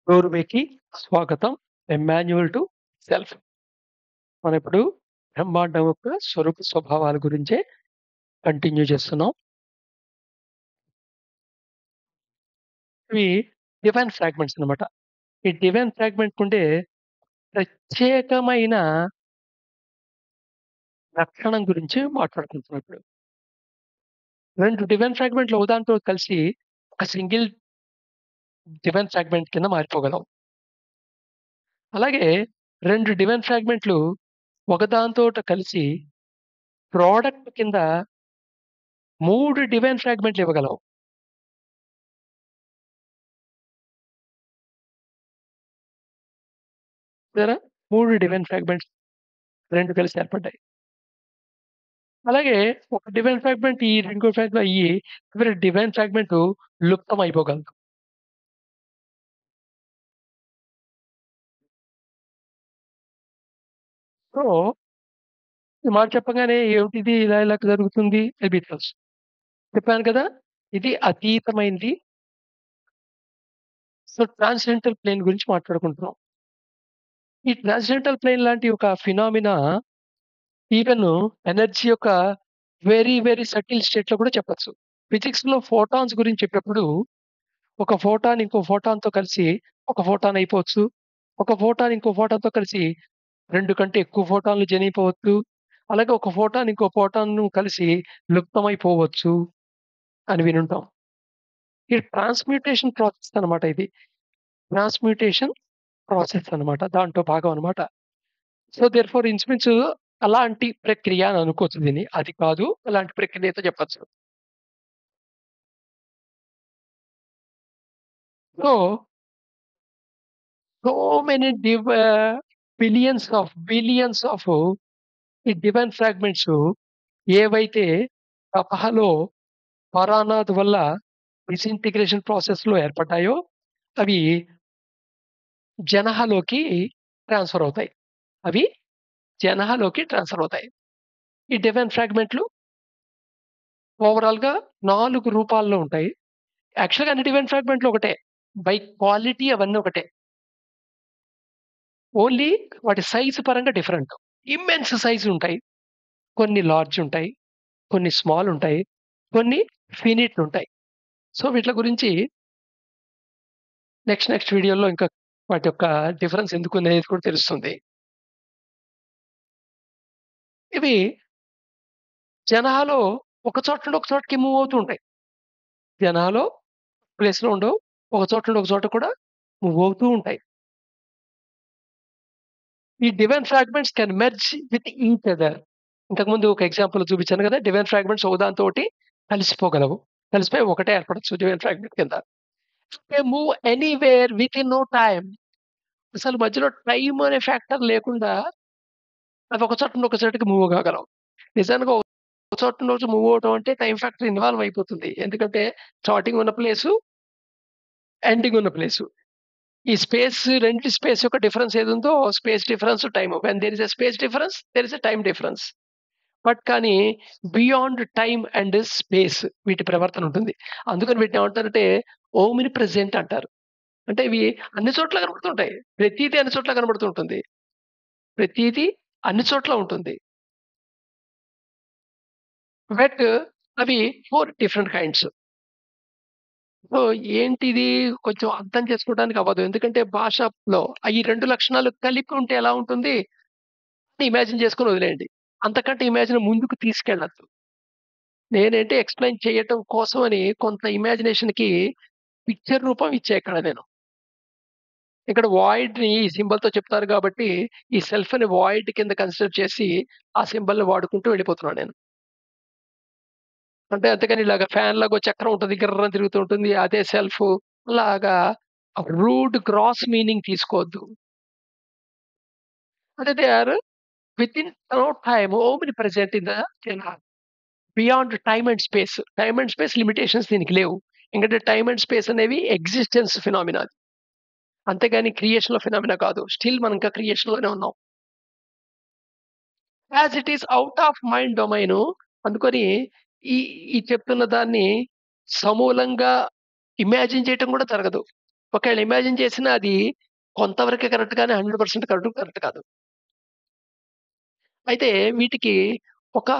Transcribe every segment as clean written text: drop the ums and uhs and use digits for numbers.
డోర్‌వేకి స్వాగతం. A manual to self. మనమిప్పుడు బ్రహ్మాండం యొక్క స్వరూప స్వభావాల గురించే కంటిన్యూ చేస్తున్నాం. ఇవి డివైన్ ఫ్రాగ్మెంట్స్ అన్నమాట. ఈ డివైన్ ఫ్రాగ్మెంట్‌కుండే ప్రత్యేకమైన లక్షణం గురించి మాట్లాడుకుంటున్నాం ఇప్పుడు. 2 డివైన్ ఫ్రాగ్మెంట్‌లు ఒకదానితో కలిసి ఒక సింగిల్ డివైన్ ఫ్రాగ్మెంట్ కింద మారిపోగలం. అలాగే 2 డివైన్ ఫ్రాగ్మెంట్‌లు ఒకదానితోటి కలిసి ప్రొడక్ట్ కింద 3 డివైన్ ఫ్రాగ్మెంట్‌లు ఇవ్వగలం. చూసారా? 3 డివైన్ ఫ్రాగ్మెంట్స్ 2 కలిసి ఏర్పడ్డాయి. అలాగే ఒక డివైన్ ఫ్రాగ్మెంట్ ఇంకో ఫ్రాగ్మెంట్ అయ్యి చివరికి డివైన్ ఫ్రాగ్మెంట్ లుప్తం అయిపోగలదు. సో, ఈ మాట చెప్పగానే ఏమిటిది ఇలా ఇలా జరుగుతుంది అనిపించొచ్చు. చెప్పాను కదా! ఇది అతీతమైనది. సో, ట్రాన్సెండెంటల్ ప్లేన్ గురించి మాట్లాడుకుంటున్నాం. ఈ ట్రాన్సెండెంటల్ ప్లేన్ లాంటి ఒక ఫినామినా ఈవెన్ ఎనర్జీ యొక్క వెరీ, వెరీ సటిల్ స్టేట్‌లో కూడా చెప్పొచ్చు. ఫిజిక్స్‌లో ఫోటాన్స్ గురించి చెప్పేప్పుడు ఒక ఫోటాన్ ఇంకో ఫోటాన్‌తో కలిసి ఒక ఫోటాన్ అయిపోవచ్చు. ఒక ఫోటాన్ ఇంకో ఫోటాన్‌తో కలిసి 2 కంటే ఎక్కువ ఫోటాన్‌లు జనిపోవచ్చు. అలాగే ఒక ఫోటాన్ ఇంకో ఫోటాన్‌ను కలిసి లుప్తమైపోవచ్చు అని వినుంటాం. ఈ ట్రాన్స్‌మ్యుటేషన్ ప్రాసెస్ అన్నమాట ఇది. ట్రాన్స్‌మ్యుటేషన్ ప్రాసెస్ అన్నమాట. దాంట్లో భాగం అన్నమాట. సో, దేర్‌ఫోర్ ఇంచుమించు అలాంటి ప్రక్రియ అని అనుకోవచ్చు దీన్ని. అది కాదు అలాంటి ప్రక్రియ అయితే చెప్పొచ్చు. So, so many billions of ఈ డివైన్ ఫ్రాగ్మెంట్స్ ఏవైతే తపహలో పరానాథ్ వల్ల డిసింటిగ్రేషన్ ప్రాసెస్‌లో ఏర్పడ్డాయో అవి జనహలోకి ట్రాన్స్‌ఫర్ అవుతాయి. అవి జనహలోకి ట్రాన్స్‌ఫర్ అవుతాయి. ఈ డివైన్ ఫ్రాగ్మెంట్‌లు ఓవరాల్‌గా 4 రూపాల్లో ఉంటాయి. యాక్చువల్‌గా అన్ని డివైన్ ఫ్రాగ్మెంట్‌లు ఒకటే. బై క్వాలిటీ అవన్నీ ఒకటే. ఓన్లీ వాటి సైజ్ పరంగా డిఫరెంట్. ఇమ్మెన్స్ సైజ్ ఉంటాయి. కొన్ని లార్జ్ ఉంటాయి. కొన్ని స్మాల్ ఉంటాయి. కొన్ని ఫినిట్ ఉంటాయి. సో, వీట్ల గురించి నెక్స్ట్ వీడియోలో ఇంకా వాటి యొక్క డిఫరెన్స్ ఎందుకనేది కూడా తెలుస్తుంది. ఇవి జనాలో ఒక చోట నుండి ఒక చోటకి మూవ్ అవుతూ ఉంటాయి. జనాలో ప్లేస్‌లో ఉండవు. ఒక చోట నుండి ఒక చోట కూడా మూవ్ అవుతూ ఉంటాయి. ఈ divine fragments can merge with each other. ఇంతకుముందు ఒక ఎగ్జాంపుల్ చూపించాను కదా! డివైన్ ఫ్రాగ్మెంట్స్ ఒకదానితోటి కలిసిపోగలవు. కలిసిపోయి ఒకటే ఏర్పడొచ్చు డివైన్ ఫ్రాగ్మెంట్ కింద. They move anywhere within no time. అసలు మధ్యలో టైమ్ అనే ఫ్యాక్టర్ లేకుండా అవి ఒక చోట నుండి ఒక చోటకి మూవ్ కాగలవు. నిజానికి ఒక చోట నుంచి మూవ్ అవ్వటం అంటే టైమ్ ఫ్యాక్టర్ ఇన్వాల్వ్ అయిపోతుంది. ఎందుకంటే స్టార్టింగ్ ఉన్న ప్లేసు, ఎండింగ్ ఉన్న ప్లేసు. ఈ రెండిటి స్పేస్ యొక్క డిఫరెన్స్ ఏదుందో space difference, time. When there is a space difference, there is a time difference. But కానీ బియాండ్ టైమ్ అండ్ స్పేస్ వీటి ప్రవర్తన ఉంటుంది. అందుకని వీటిని ఏమంటారంటే ఓమ్ని ప్రెజెంట్ అంటారు. అంటే ఇవి అన్ని చోట్ల కనబడుతుంటాయి. ప్రతీదీ అన్ని చోట్ల కనబడుతూ ఉంటుంది. ప్రతీదీ అన్ని చోట్ల ఉంటుంది. బట్ అవి 4 డిఫరెంట్ కైండ్స్. సో, ఏంటిది కొంచెం అర్థం చేసుకోవడానికి అవ్వదు. ఎందుకంటే భాషలో ఈ 2 లక్షణాలు కలిపి ఉంటే ఎలా ఉంటుంది? ఇమాజిన్ చేసుకొని వదిలేయండి. అంతకంటే ఇమాజిన్ ముందుకు తీసుకెళ్ళొద్దు. నేనేంటి ఎక్స్‌ప్లెయిన్ చేయటం కోసమని కొంత ఇమాజినేషన్‌కి పిక్చర్ రూపం ఇచ్చా ఇక్కడ నేను. ఇక్కడ వాయిడ్‌ని ఈ సింబల్‌తో చెప్తారు కాబట్టి, ఈ సెల్ఫ్‌ని వాయిడ్ కింద కన్సిడర్ చేసి, ఆ సింబల్‌ని వాడుకుంటూ వెళ్ళిపోతున్నాను నేను. అంటే అంతేగాని ఇలాగ ఫ్యాన్‌లాగా ఓ చక్రం ఉంటది. గిర్రని తిరుగుతూ ఉంటుంది. అదే సెల్ఫ్ లాగా రూడ్ గ్రాస్ మీనింగ్ తీసుకోవద్దు. అంటే they are within no time omnipresent in the జనాల్. Beyond time and space. Time and space limitations దీనికి లేవు. ఎందుకంటే టైమ్ అండ్ స్పేస్ అనేవి ఎగ్జిస్టెన్స్ ఫినామినా. అంతేగాని క్రియేషన్‌లో ఫినామినా కాదు. స్టిల్ మనం ఇంకా క్రియేషన్‌లోనే ఉన్నాం. As it is out of mind domain. అందుకని ఈ ఈ చెప్తున్న దాన్ని సమూలంగా ఇమాజిన్ చేయటం కూడా జరగదు. ఒకవేళ ఇమాజిన్ చేసినా అది కొంతవరకే కరెక్ట్ గాని 100% కరెక్ట్ కాదు. అయితే వీటికి ఒక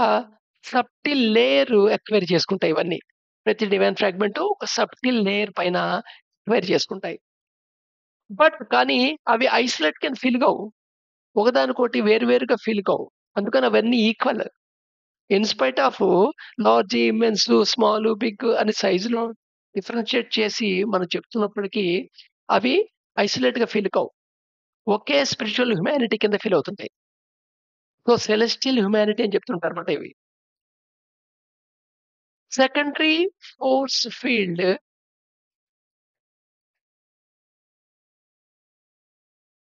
సబ్టిల్ లేయర్ ఎక్వైర్ చేసుకుంటాయి ఇవన్నీ. ప్రతి డివైన్ ఫ్రాగ్మెంట్ ఒక సబ్టిల్ లేయర్ పైన ఎక్వైర్ చేసుకుంటాయి. కానీ అవి ఐసోలేట్ కింద ఫీల్ కావు. ఒకదానికొకటి వేరు వేరుగా ఫీల్ కావు. అందుకని అవన్నీ equal. In spite of large, immense, small, big అని సైజ్‌లో డిఫరెన్షియేట్ చేసి మనం చెప్తున్నప్పటికీ అవి ఐసోలేట్‌గా ఫీల్ కావు. ఒకే స్పిరిచ్యువల్ హ్యుమానిటీ కింద ఫీల్ అవుతుంటాయి. సో, సెలెస్టియల్ హ్యుమానిటీ అని చెప్తుంటారన్నమాట ఇవి. సెకండరీ ఫోర్స్ ఫీల్డ్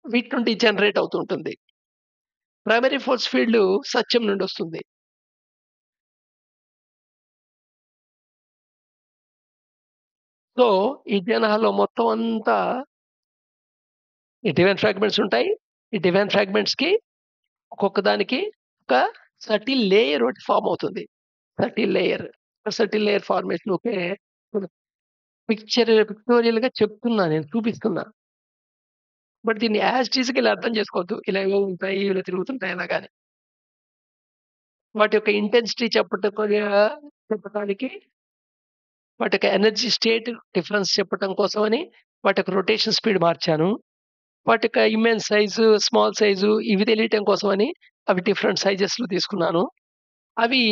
వీటి నుండి జనరేట్ అవుతూ ఉంటుంది. ప్రైమరీ ఫోర్స్ ఫీల్డ్ సత్యం నుండి వస్తుంది. సో, ఈ జనాల్లో మొత్తం అంతా ఈ డివైన్ ఫ్రాగ్మెంట్స్ ఉంటాయి. ఈ డివైన్ ఫ్రాగ్మెంట్స్‌కి ఒక్కొక్క దానికి ఒక సటిల్ లేయర్ ఒకటి ఫార్మ్ అవుతుంది. Subtle layer. Subtle layer formation okay. పిక్టోరియల్‌గా చెప్తున్నా నేను చూపిస్తున్నా. బట్ దీన్ని యాజ్ ఇట్ ఈజ్‌గా ఇలా అర్థం చేసుకోవద్దు. ఇలా ఏవో ఉంటాయి, ఇలా తిరుగుతుంటాయి అలాగని. వాటి యొక్క ఇంటెన్సిటీ చెప్పటానికి వాటి యొక్క ఎనర్జీ స్టేట్ డిఫరెన్స్ చెప్పటం కోసమని వాటి యొక్క రొటేషన్ స్పీడ్ మార్చాను. వాటి యొక్క ఇమ్మెన్స్ సైజు, స్మాల్ సైజు ఇవి తెలియటం కోసమని అవి డిఫరెంట్ సైజెస్‌లో తీసుకున్నాను. అవి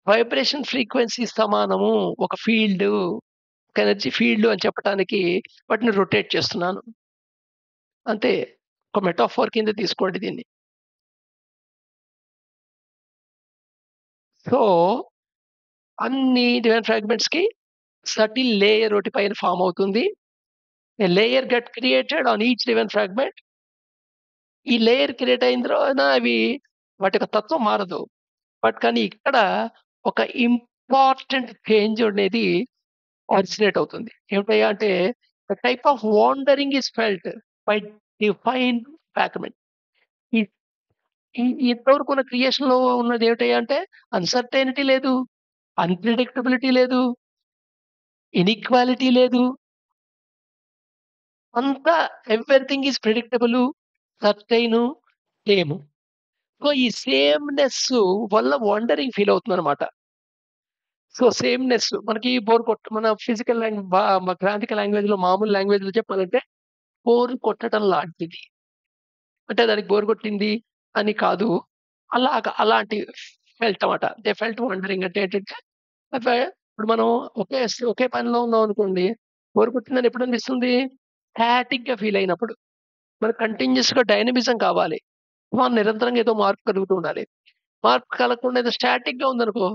వైబ్రేషన్ ఫ్రీక్వెన్సీ సమానము. ఒక ఫీల్డు, ఒక ఎనర్జీ ఫీల్డ్ అని చెప్పటానికి వాటిని రొటేట్ చేస్తున్నాను. అంతే. ఒక మెటాఫోర్ కింద తీసుకోండి దీన్ని. సో, అన్ని డివైన్ ఫ్రాగ్మెంట్స్‌కి సటిల్ లేయర్ ఒకటి పైన ఫార్మ్ అవుతుంది. A layer get created on each divine fragment. ఈ లేయర్ క్రియేట్ అయిన తర్వాత అవి వాటి యొక్క తత్వం మారదు. కానీ ఇక్కడ ఒక ఇంపార్టెంట్ చేంజ్ అనేది ఆరిజినేట్ అవుతుంది. ఏమిటయ్యా అంటే type of wandering is felt by defined fragment. ఈ ఈ ఇంతవరకు ఉన్న క్రియేషన్‌లో ఉన్నది ఏమిటయ్యా అంటే అన్‌సర్టెనిటీ లేదు, అన్‌ప్రెడిక్టబిలిటీ లేదు, ఇనీక్వాలిటీ లేదు. అంతా ఎవ్రీథింగ్ ఈస్ ప్రెడిక్టబులు, సర్టెయిను, సేము. సో, ఈ సేమ్‌నెస్ వల్ల వండరింగ్ ఫీల్ అవుతుందనమాట. సో, సేమ్‌నెస్ మనకి బోర్ మన ఫిజికల్ మా గ్రాంథిక లాంగ్వేజ్‌లో మామూలు లాంగ్వేజ్‌లో చెప్పాలంటే బోర్ కొట్టడం లాంటిది. అంటే దానికి బోర్ కొట్టింది అని కాదు. అలాంటి ఫెల్ట్ అనమాట. దే ఫెల్ట్ వండరింగ్ అంటే ఏంటంటే ఇప్పుడు మనం ఒకే పనిలో ఉన్నామనుకోండి. బోర్ కొట్టిందని ఎప్పుడు అనిపిస్తుంది? స్టాటిక్‌గా ఫీల్ అయినప్పుడు. మనకు కంటిన్యూయస్‌గా డైనమిజం కావాలి. మనం నిరంతరంగా ఏదో మార్పు కలుగుతూ ఉండాలి. మార్పు కలగకుండా ఏదో స్టాటిక్‌గా ఉందనుకో,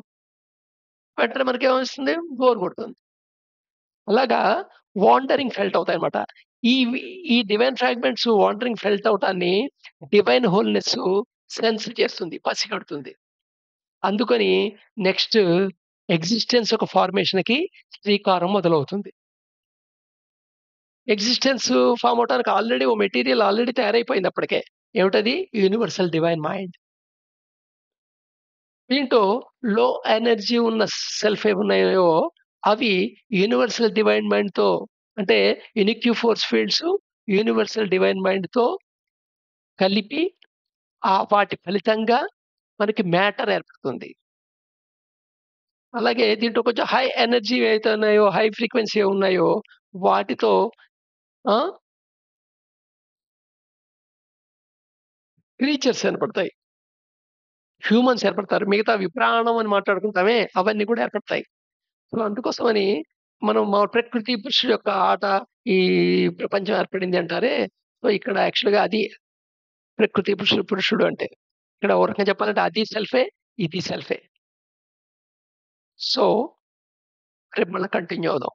వెంటనే మనకేమనిపిస్తుంది? బోర్ కొడుతుంది. అలాగా వాండరింగ్ ఫెల్ట్ అవుతాయన్నమాట. ఈవి ఈ డివైన్ ఫ్రాగ్మెంట్స్ వాండరింగ్ ఫెల్ట్ అవటాన్ని డివైన్ హోల్‌నెస్ సెన్స్ చేస్తుంది. పసిగడుతుంది. అందుకని నెక్స్ట్ ఎక్సిస్టెన్స్ ఒక ఫార్మేషన్‌కి శ్రీకారం మొదలవుతుంది. ఎక్సిస్టెన్స్ ఫార్మ్ అవ్వటానికి ఆల్రెడీ ఓ మెటీరియల్ ఆల్రెడీ తయారైపోయింది అప్పటికే. ఏమిటది? Universal divine mind. దీంట్లో లో ఎనర్జీ ఉన్న సెల్ఫ్ ఏవున్నాయో అవి యూనివర్సల్ డివైన్ మైండ్‌తో అంటే unique force fields universal divine మైండ్‌తో కలిపి వాటి ఫలితంగా మనకి మ్యాటర్ ఏర్పడుతుంది. అలాగే దీంట్లో కొంచెం హై ఎనర్జీ ఏవైతే ఉన్నాయో, హై ఫ్రీక్వెన్సీ ఉన్నాయో వాటితో ఆ! క్రీచర్స్ ఏర్పడతాయి. హ్యూమన్స్ ఏర్పడతారు. మిగతావి ప్రాణం అని మాట్లాడుకుంటామే అవన్నీ కూడా ఏర్పడతాయి. సో, అందుకోసమని మనం మా ప్రకృతి పురుషుడు యొక్క ఆట ఈ ప్రపంచం ఏర్పడింది అంటారే. సో, ఇక్కడ యాక్చువల్‌గా అది ప్రకృతి పురుషుడు అంటే. ఇక్కడ ఓ రకంగా చెప్పాలంటే అది సెల్ఫే, ఇది సెల్ఫే. సో, రేపు మళ్ళా కంటిన్యూ అవుదాం.